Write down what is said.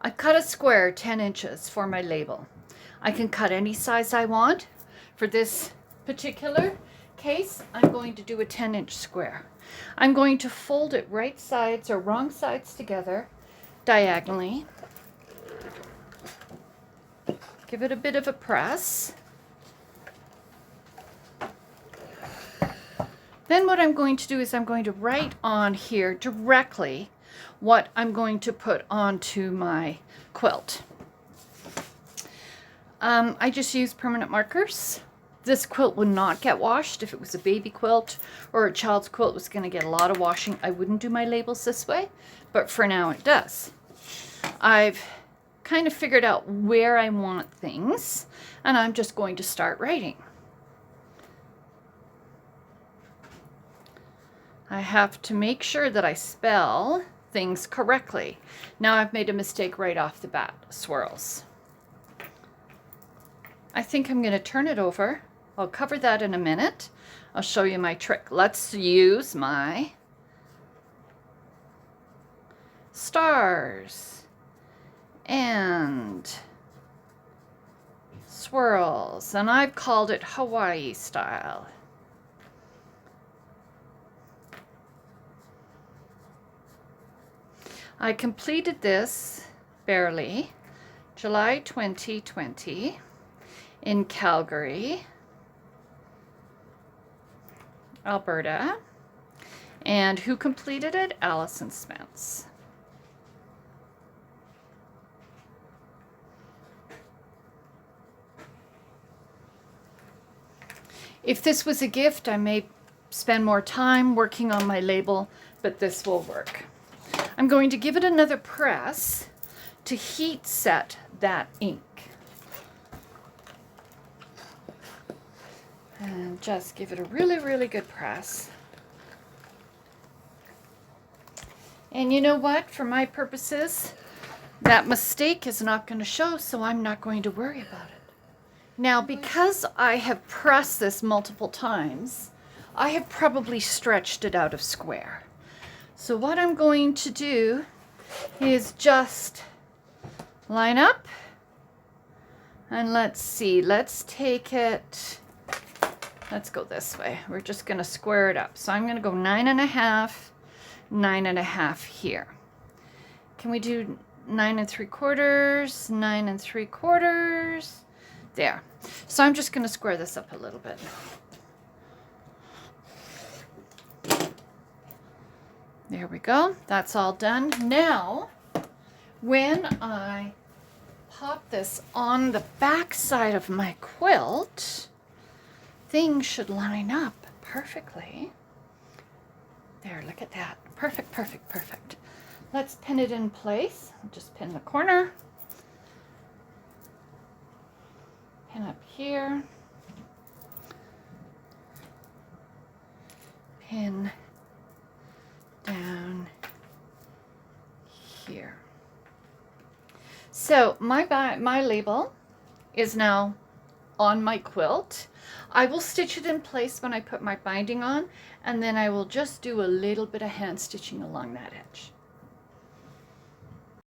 I cut a square 10 inches for my label. I can cut any size I want. For this particular case, I'm going to do a 10-inch square. I'm going to fold it right sides or wrong sides together diagonally. Give it a bit of a press. Then what I'm going to do is I'm going to write on here directly what I'm going to put onto my quilt. I just use permanent markers. This quilt would not get washed. If it was a baby quilt or a child's quilt, it was going to get a lot of washing. I wouldn't do my labels this way, but for now it does. I've kind of figured out where I want things, and I'm just going to start writing. I have to make sure that I spell things correctly. Now I've made a mistake right off the bat. Swirls. I think I'm going to turn it over. I'll cover that in a minute. I'll show you my trick. Let's use my stars and swirls, and I've called it Hawaii style. I completed this barely July 2020 in Calgary, Alberta. And who completed it? Allison Spence. If this was a gift, I may spend more time working on my label, but this will work. I'm going to give it another press to heat set that ink. And just give it a really, really good press. And you know what? For my purposes, that mistake is not going to show, so I'm not going to worry about it. Now, because I have pressed this multiple times, I have probably stretched it out of square. So what I'm going to do is just line up, and let's see, let's take it, let's go this way. We're just going to square it up. So I'm going to go 9.5, 9.5 here. Can we do 9 3/4, 9 3/4? There. So I'm just going to square this up a little bit. There we go. That's all done. Now, when I pop this on the back side of my quilt, things should line up perfectly. There, look at that. Perfect, perfect, perfect. Let's pin it in place. I'll just pin the corner. Pin up here. Pin down here. So my label is now on my quilt. I will stitch it in place when I put my binding on, and then I will just do a little bit of hand stitching along that edge.